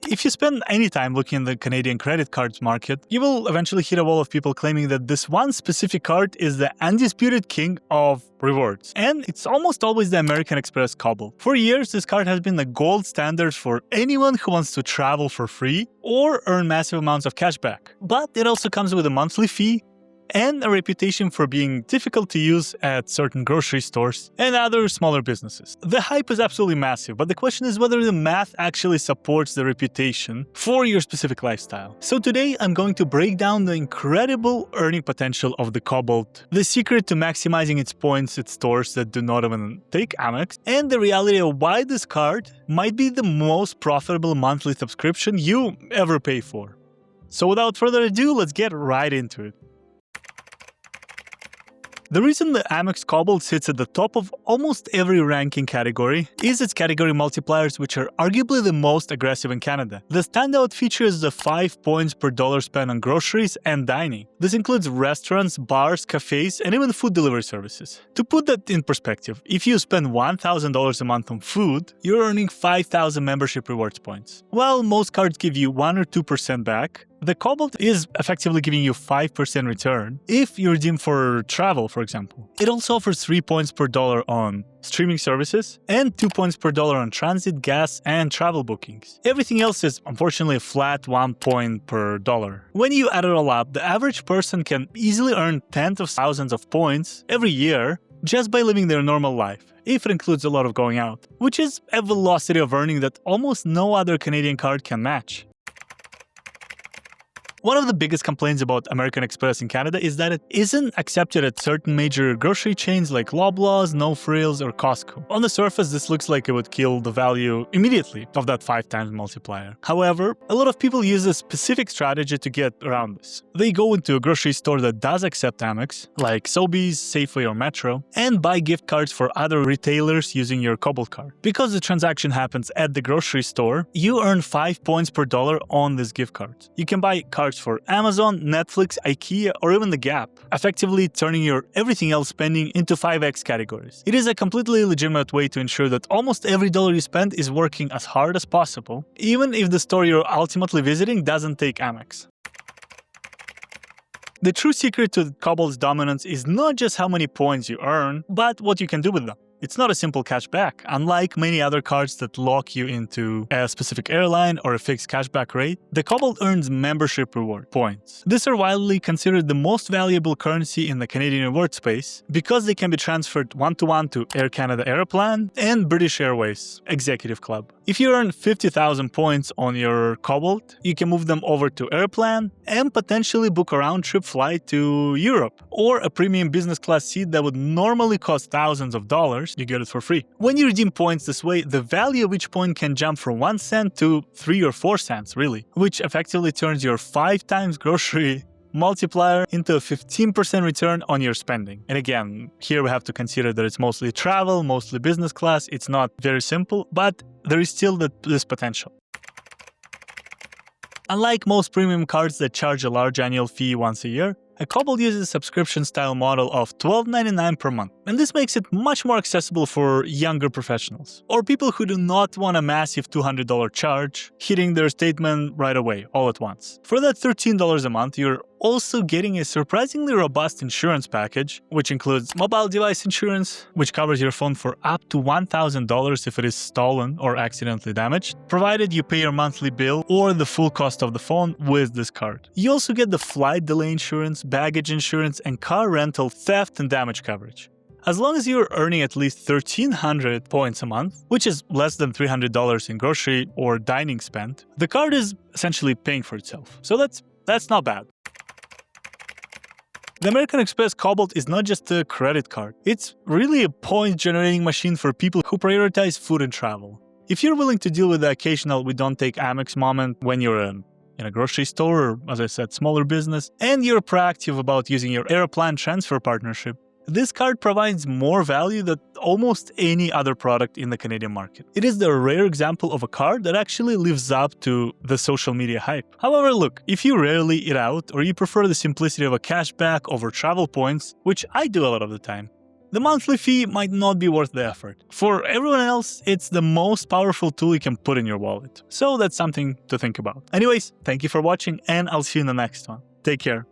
If you spend any time looking at the Canadian credit cards market, you will eventually hit a wall of people claiming that this one specific card is the undisputed king of rewards. And it's almost always the American Express Cobalt. For years, this card has been the gold standard for anyone who wants to travel for free or earn massive amounts of cash back. But it also comes with a monthly fee and a reputation for being difficult to use at certain grocery stores and other smaller businesses. The hype is absolutely massive, but the question is whether the math actually supports the reputation for your specific lifestyle. So today I'm going to break down the incredible earning potential of the Cobalt, the secret to maximizing its points at stores that do not even take Amex, and the reality of why this card might be the most profitable monthly subscription you ever pay for. So without further ado, let's get right into it. The reason the Amex Cobalt sits at the top of almost every ranking category is its category multipliers, which are arguably the most aggressive in Canada. The standout feature is the 5 points per dollar spent on groceries and dining. This includes restaurants, bars, cafes, and even food delivery services. To put that in perspective, if you spend $1,000 a month on food, you're earning 5,000 membership rewards points. While most cards give you 1 or 2% back, the Cobalt is effectively giving you 5% return if you redeem for travel, for example. It also offers 3 points per dollar on streaming services and 2 points per dollar on transit, gas, and travel bookings. Everything else is unfortunately a flat 1 point per dollar. When you add it all up, the average person can easily earn tens of thousands of points every year just by living their normal life, if it includes a lot of going out, which is a velocity of earning that almost no other Canadian card can match. One of the biggest complaints about American Express in Canada is that it isn't accepted at certain major grocery chains like Loblaws, No Frills, or Costco. On the surface, this looks like it would kill the value immediately of that 5 times multiplier. However, a lot of people use a specific strategy to get around this. They go into a grocery store that does accept Amex, like Sobeys, Safeway, or Metro, and buy gift cards for other retailers using your Cobalt card. Because the transaction happens at the grocery store, you earn 5 points per dollar on this gift card. You can buy cards for Amazon, Netflix, IKEA, or even The Gap, effectively turning your everything else spending into 5x categories. It is a completely legitimate way to ensure that almost every dollar you spend is working as hard as possible, even if the store you're ultimately visiting doesn't take Amex. The true secret to Cobalt's dominance is not just how many points you earn, but what you can do with them. It's not a simple cashback. Unlike many other cards that lock you into a specific airline or a fixed cashback rate, the Cobalt earns membership reward points. These are widely considered the most valuable currency in the Canadian reward space because they can be transferred one-to-one to Air Canada Aeroplan and British Airways Executive Club. If you earn 50,000 points on your Cobalt, you can move them over to Airplan and potentially book a round-trip flight to Europe, or a premium business class seat that would normally cost thousands of dollars. You get it for free. When you redeem points this way, the value of each point can jump from 1 cent to 3 or 4 cents, really, which effectively turns your 5 times grocery multiplier into a 15% return on your spending. And again, here we have to consider that it's mostly travel, mostly business class. It's not very simple, but there is still this potential. Unlike most premium cards that charge a large annual fee once a year, a Cobalt uses a subscription-style model of $12.99 per month, and this makes it much more accessible for younger professionals, or people who do not want a massive $200 charge hitting their statement right away, all at once. For that $13 a month, you're also getting a surprisingly robust insurance package, which includes mobile device insurance, which covers your phone for up to $1,000 if it is stolen or accidentally damaged, provided you pay your monthly bill or the full cost of the phone with this card. You also get the flight delay insurance, baggage insurance, and car rental theft and damage coverage. As long as you're earning at least 1,300 points a month, which is less than $300 in grocery or dining spent, the card is essentially paying for itself. So that's not bad. The American Express Cobalt is not just a credit card. It's really a point-generating machine for people who prioritize food and travel. If you're willing to deal with the occasional "we don't take Amex" moment when you're in a grocery store or, as I said, smaller business, and you're proactive about using your Aeroplan transfer partnership, this card provides more value than almost any other product in the Canadian market. It is the rare example of a card that actually lives up to the social media hype. However, look, if you rarely eat out or you prefer the simplicity of a cashback over travel points, which I do a lot of the time, the monthly fee might not be worth the effort. For everyone else, it's the most powerful tool you can put in your wallet. So that's something to think about. Anyways, thank you for watching, and I'll see you in the next one. Take care.